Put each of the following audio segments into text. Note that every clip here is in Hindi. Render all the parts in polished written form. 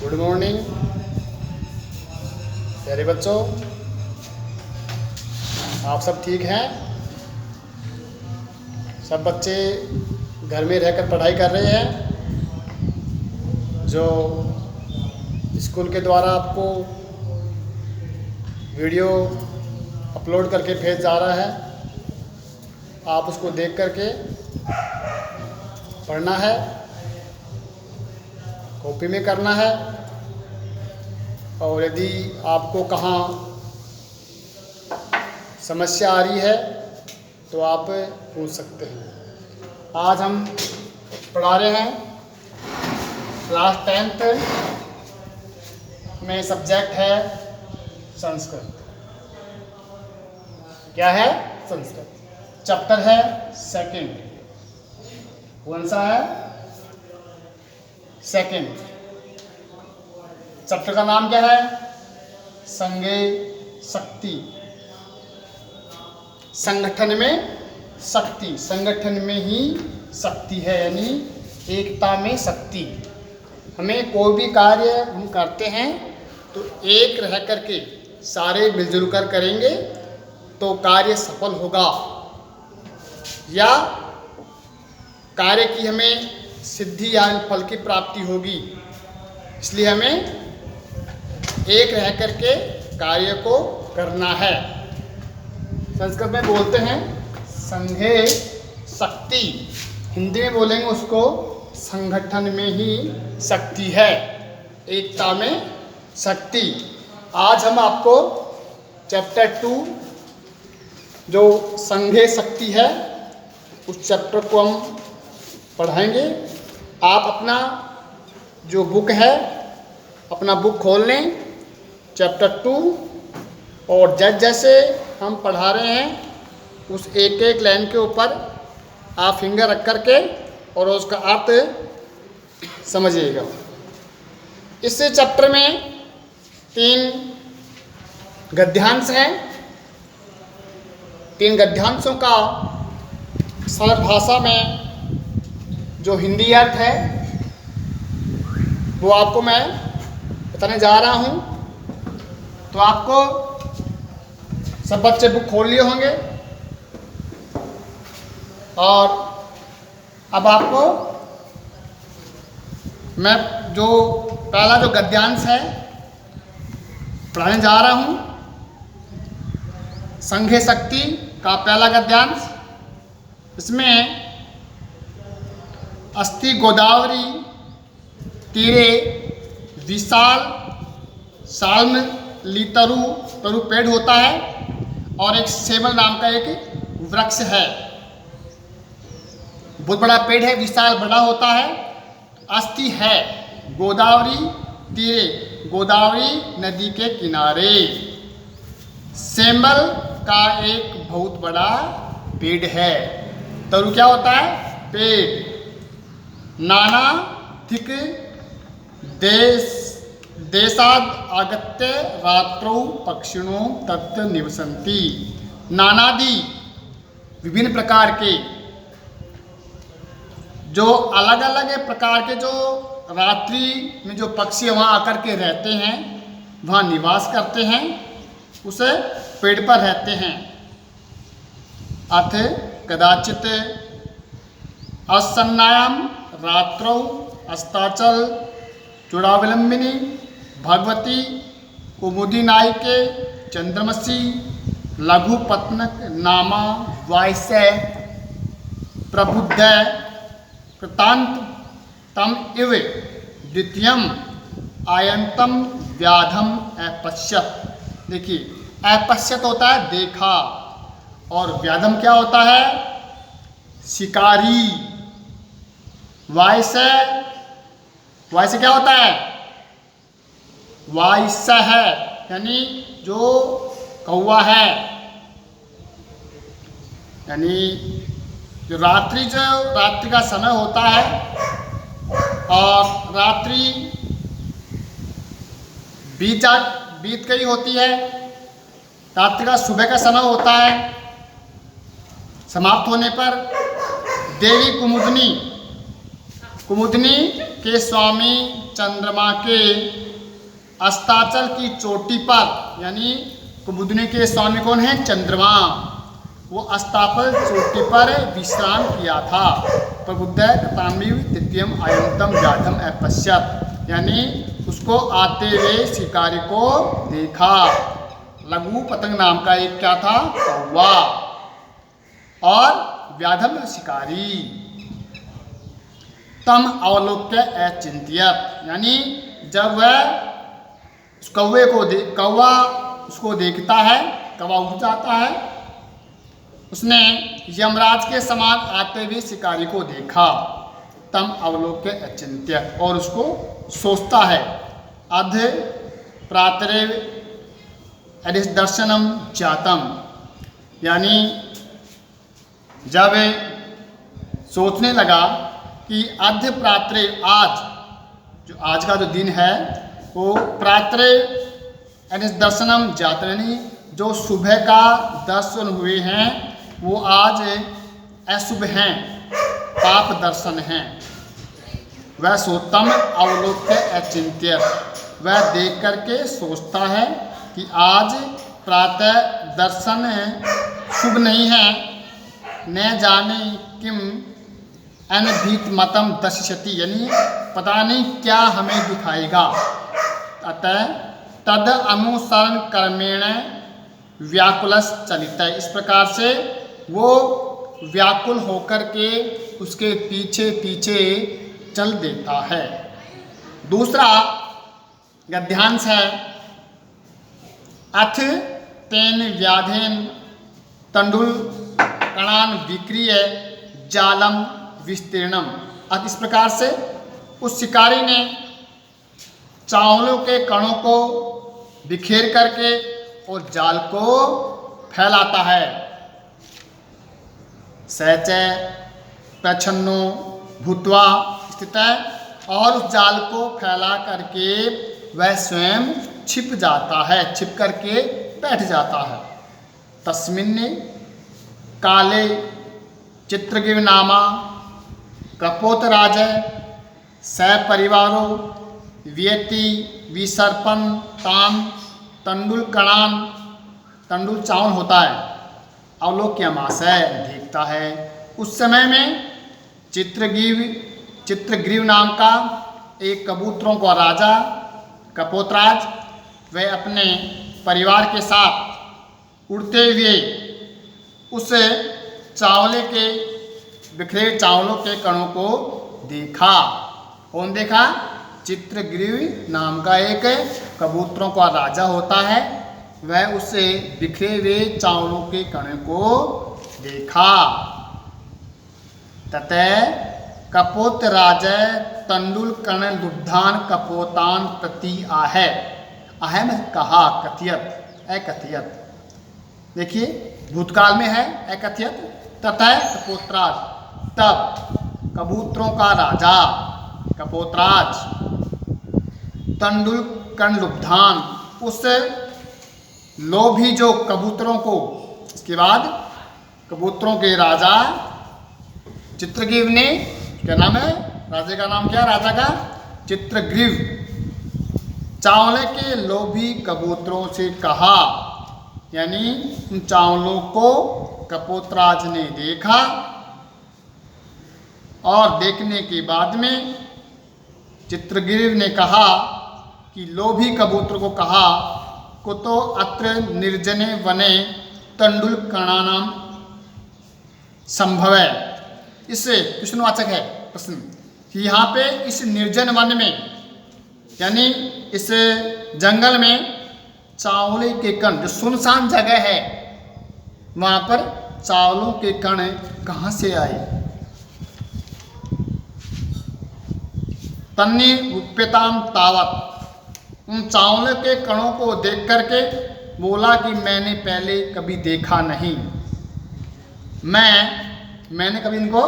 गुड मॉर्निंग प्यारे बच्चों, आप सब ठीक हैं? सब बच्चे घर में रहकर पढ़ाई कर रहे हैं। जो स्कूल के द्वारा आपको वीडियो अपलोड करके भेज जा रहा है, आप उसको देख करके पढ़ना है, कॉपी में करना है। और यदि आपको कहाँ समस्या आ रही है तो आप पूछ सकते हैं। आज हम पढ़ा रहे हैं क्लास 10th में। सब्जेक्ट है संस्कृत। क्या है? संस्कृत। चैप्टर है सेकंड। कौन सा है? सेकंड। चैप्टर का नाम क्या है? संघे शक्ति। संगठन में शक्ति, संगठन में ही शक्ति है, यानी एकता में शक्ति। हमें कोई भी कार्य हम करते हैं तो एक रह करके सारे मिलजुल कर करेंगे तो कार्य सफल होगा, या कार्य की हमें सिद्धि या फल की प्राप्ति होगी। इसलिए हमें एक रह करके कार्य को करना है। संस्कृत में बोलते हैं संघे शक्ति, हिंदी में बोलेंगे उसको संगठन में ही शक्ति है, एकता में शक्ति। आज हम आपको चैप्टर 2 जो संघे शक्ति है उस चैप्टर को हम पढ़ाएंगे। आप अपना जो बुक है, अपना बुक खोल लें, चैप्टर 2, और जैसे हम पढ़ा रहे हैं उस एक एक लाइन के ऊपर आप फिंगर रख करके और उसका अर्थ समझिएगा। इस चैप्टर में 3 गद्यांश हैं। 3 गद्यांशों का सरल भाषा में जो हिंदी अर्थ है वो आपको मैं बताने जा रहा हूँ। तो आपको सब बच्चे बुक खोल लिए होंगे, और अब आपको मैं जो पहला जो गद्यांश है पढ़ाने जा रहा हूँ। संघे शक्ति का पहला गद्यांश। इसमें अस्ति गोदावरी तीरे विशाल साल्मली तरु पेड़ होता है, और एक सेमल नाम का एक वृक्ष है। बहुत बड़ा पेड़ है, विशाल बड़ा होता है। अस्ति है गोदावरी तीरे, गोदावरी नदी के किनारे। सेमल का एक बहुत बड़ा पेड़ है। तरु क्या होता है? पेड़। नाना थिक देशाद आगत्य रात्रौ पक्षिणों तत्र निवसन्ति। नानादि विभिन्न प्रकार के, जो अलग अलग प्रकार के जो रात्रि में जो पक्षी वहाँ आकर के रहते हैं, वहाँ निवास करते हैं, उस पेड़ पर रहते हैं। अथ कदाचित असन्नायाम रात्रौ अस्ताचल चूड़ावलंबिनी भगवती कुमुदी नायिके चंद्रमसी लघुपत्नक नामा वायस्य प्रबुद्ध कृतांत तम इव द्वितीयम आयंतम व्याधम अपश्यत। देखिए, अपश्यत होता है देखा, और व्याधम क्या होता है? शिकारी। वायस्य, वायस्य क्या होता है? वायस्य है, यानी जो कौवा है, यानी जो रात्रि का समय होता है, और रात्रि बीत गई होती है, रात्रि का सुबह का समय होता है। समाप्त होने पर देवी कुमुदनी के स्वामी चंद्रमा के अस्ताचल की चोटी पर, यानी बुद्धने के स्वामी कौन है? चंद्रमा। वो अस्ताचल चोटी पर विश्राम किया था। प्रबुद्ध कथान्वी तृतीयम अयंतम व्याधम अपश्यत, यानी उसको आते हुए शिकारी को देखा। लघु पतंग नाम का एक क्या था? कौवा। और व्याधम शिकारी। तम अवलोक्य अचिंत्यत, यानी जब वह उस कौवे को कौवा उसको देखता है, कौवा उठ जाता है, उसने यमराज के समान आते हुए शिकारी को देखा। तम अवलोक्य अचिंत्यत, और उसको सोचता है। अध प्रातरे दर्शनम जातम, यानी जब सोचने लगा कि अध प्रातरे, आज का जो दिन है वो प्रातरे दर्शनम जातम, यानी जो सुबह का दर्शन हुए हैं वो आज अशुभ हैं, पाप दर्शन हैं। वह सोतम अवलोक्य अचिंत्य, वह देख करके सोचता है कि आज प्रातः दर्शन शुभ नहीं है, न जाने किम अनभीत मतम दर्शति, यानी पता नहीं क्या हमें दिखाएगा। अतः तद अनुसरण कर्मेण व्याकुलस चलित, इस प्रकार से वो व्याकुल होकर के उसके पीछे पीछे चल देता है। दूसरा गद्यांश है, अथ तेन व्याधेन तंडुल कणान विक्रिय जालम विस्तीर्णम, अत इस प्रकार से उस शिकारी ने चावलों के कणों को बिखेर करके और जाल को फैलाता है। सच प्रच्छन्नो भूत्वा स्थित है, और उस जाल को फैला करके वह स्वयं छिप जाता है, छिप करके बैठ जाता है। तस्मिन् काले चित्रगिर नामा कपोतराज सपरिवारो व्यति विसर्पन तान तंडुल कणान, तंडुल चावल होता है, अवलोक्यमाशय देखता है। उस समय में चित्रग्रीव नाम का एक कबूतरों का राजा कपोतराज, वह अपने परिवार के साथ उड़ते हुए उस चावले के बिखरे चावलों के कणों को देखा। कौन देखा? चित्रग्रीव नाम का एक कबूतरों का राजा होता है, वह उसे बिखरे हुए चावलों के कणों को देखा। ततः कपोतराज तंडुल कण लुब्धान कपोतान प्रति आहे, अहम कहा कथियत अकथियत। देखिए भूतकाल में है अकथियत। ततः कपोतराज, तब कबूतरों का राजा कपोतराज तंडुल कण लुब्धान, उस लोभी जो कबूतरों को, इसके बाद कबूतरों के राजा चित्रग्रीव ने, क्या नाम है राजा का? नाम क्या राजा का? चित्रग्रीव। चावले के लोभी कबूतरों से कहा, यानी उन चावलों को कपोतराज ने देखा और देखने के बाद में चित्रग्रीव ने कहा कि लोभी कबूतर को कहा, कुतो अत्र निर्जने वने तंडुल कणानाम संभव है। इससे प्रश्नवाचक है प्रश्न कि यहाँ पे इस निर्जन वन में, यानी इस जंगल में चावले के कण, जो सुनसान जगह है वहाँ पर चावलों के कण कहाँ से आए? तन्नी रूप्यताम तावत, उन चावलों के कणों को देख करके बोला कि मैंने पहले कभी देखा नहीं, मैंने कभी इनको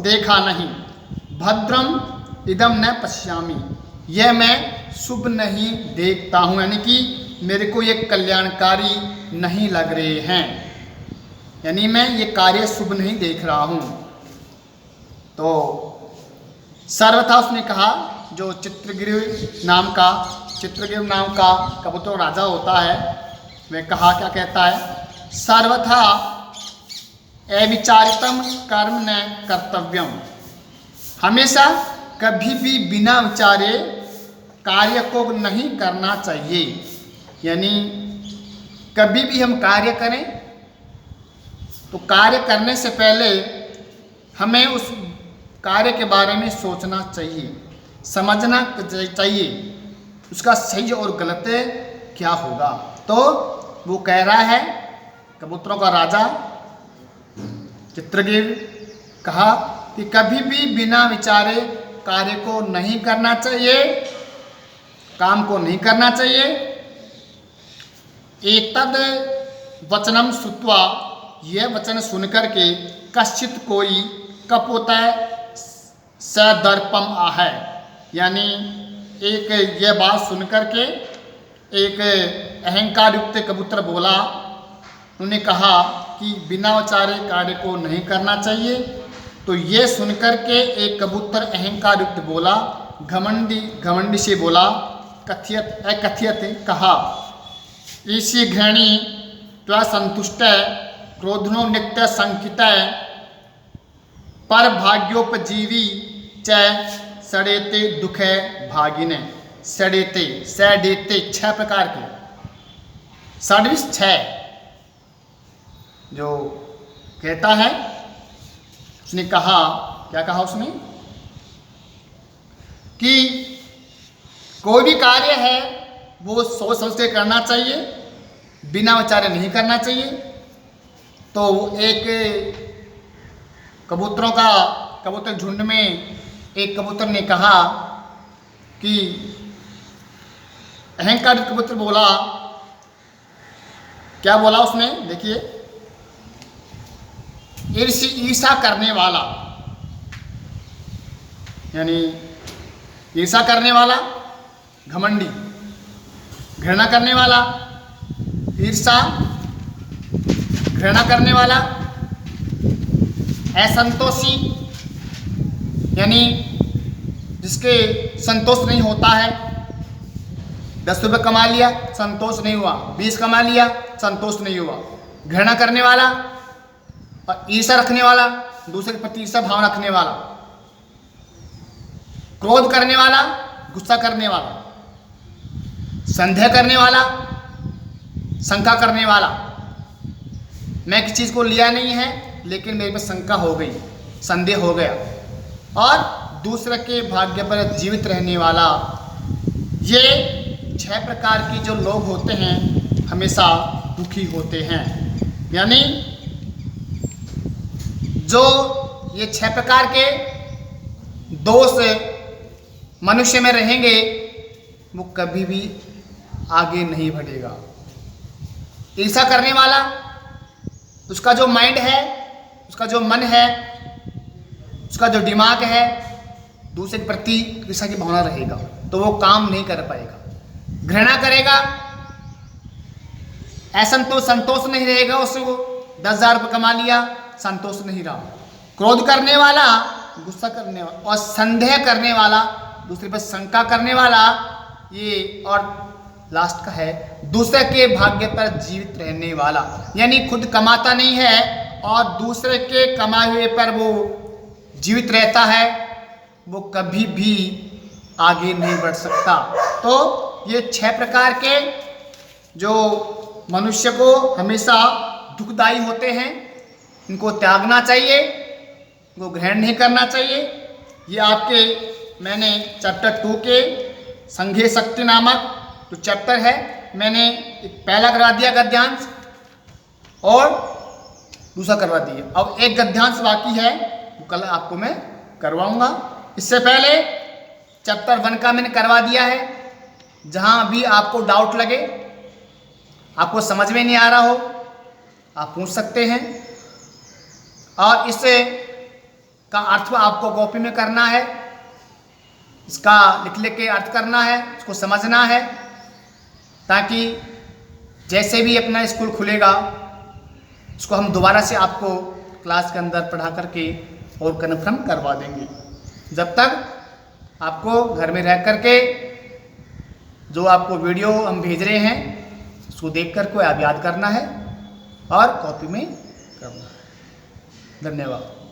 देखा नहीं। भद्रम इदम न पश्यामि, यह मैं शुभ नहीं देखता हूँ, यानी कि मेरे को ये कल्याणकारी नहीं लग रहे हैं, यानी मैं ये कार्य शुभ नहीं देख रहा हूँ। तो सर्वथा उसने कहा, जो चित्रगिर नाम का कबूतर राजा होता है, वह कहा, क्या कहता है, सर्वथा अविचारितम कर्म न कर्तव्यम। हमेशा कभी भी बिना विचारे कार्य को नहीं करना चाहिए। यानी कभी भी हम कार्य करें तो कार्य करने से पहले हमें उस कार्य के बारे में सोचना चाहिए, समझना चाहिए उसका सही और गलत क्या होगा। तो वो कह रहा है, कबूतरों का राजा चित्रगिर कहा कि कभी भी बिना विचारे कार्य को नहीं करना चाहिए, काम को नहीं करना चाहिए। एतद वचनम श्रुत्वा, यह वचन सुनकर के कश्चित कोई कपोतः सदर्पम आहै। यानी एक यह बात सुनकर के एक अहंकार युक्त कबूतर बोला, उन्होंने कहा कि बिना विचारे कार्य को नहीं करना चाहिए। तो ये सुनकर के एक कबूतर अहंकार युक्त बोला, घमंडी से बोला, कथियत कहा, ईशी घृणी त्वा संतुष्ट क्रोधनो नित्य संकित पर भाग्योपजीवी च सड़ेते दुखे भागिने। सड़ेते 6 प्रकार के, षड्विश 6 जो कहता है। उसने कहा, क्या कहा उसने, कि कोई भी कार्य है वो सोच समझ के करना चाहिए, बिना विचारे नहीं करना चाहिए। तो एक कबूतर झुंड में एक कबूतर ने कहा कि अहंकार कबूतर बोला, क्या बोला उसने, देखिए, ईर्षा करने वाला, यानी ईर्षा करने वाला, घमंडी, घृणा करने वाला, ईर्षा, घृणा करने वाला, असंतोषी, यानी जिसके संतोष नहीं होता है। 10 रुपये कमा लिया, संतोष नहीं हुआ, 20 कमा लिया, संतोष नहीं हुआ। घृणा करने वाला और ईर्षा रखने वाला, दूसरे के प्रति ईर्षा भाव रखने वाला, क्रोध करने वाला, गुस्सा करने वाला, संदेह करने वाला, शंका करने वाला। मैं किसी चीज़ को लिया नहीं है लेकिन मेरे पे शंका हो गई, संदेह हो गया। और दूसरे के भाग्य पर जीवित रहने वाला। ये 6 प्रकार की जो लोग होते हैं हमेशा दुखी होते हैं। यानी जो ये 6 प्रकार के दोष मनुष्य में रहेंगे वो कभी भी आगे नहीं बढ़ेगा। ईर्षा करने वाला, उसका जो माइंड है, उसका जो मन है, उसका जो दिमाग है, दूसरे के प्रति ईर्षा की भावना रहेगा तो वो काम नहीं कर पाएगा। घृणा करेगा, संतोष नहीं रहेगा उसको। 10,000 रुपये कमा लिया, संतोष नहीं रहा। क्रोध करने वाला, गुस्सा करने वाला और संदेह करने वाला, दूसरे पर शंका करने वाला। ये और लास्ट का है दूसरे के भाग्य पर जीवित रहने वाला। यानी खुद कमाता नहीं है और दूसरे के कमाए हुए पर वो जीवित रहता है, वो कभी भी आगे नहीं बढ़ सकता। तो ये 6 प्रकार के जो मनुष्य को हमेशा दुखदायी होते हैं, इनको त्यागना चाहिए, इनको ग्रहण नहीं करना चाहिए। ये आपके मैंने चैप्टर 2 के संघे शक्ति नामक जो चैप्टर है, मैंने एक पहला करवा दिया गद्यांश और दूसरा करवा दिया। अब एक गद्यांश बाकी है, वो कल आपको मैं करवाऊंगा। इससे पहले चैप्टर 1 का मैंने करवा दिया है। जहां भी आपको डाउट लगे, आपको समझ में नहीं आ रहा हो, आप पूछ सकते हैं। और इससे का अर्थ आपको कॉपी में करना है, इसका लिख के अर्थ करना है, इसको समझना है, ताकि जैसे भी अपना स्कूल खुलेगा उसको हम दोबारा से आपको क्लास के अंदर पढ़ा करके और कन्फर्म करवा देंगे। जब तक आपको घर में रह करके जो आपको वीडियो हम भेज रहे हैं उसको देख करके आप याद करना है और कॉपी में करना है। धन्यवाद।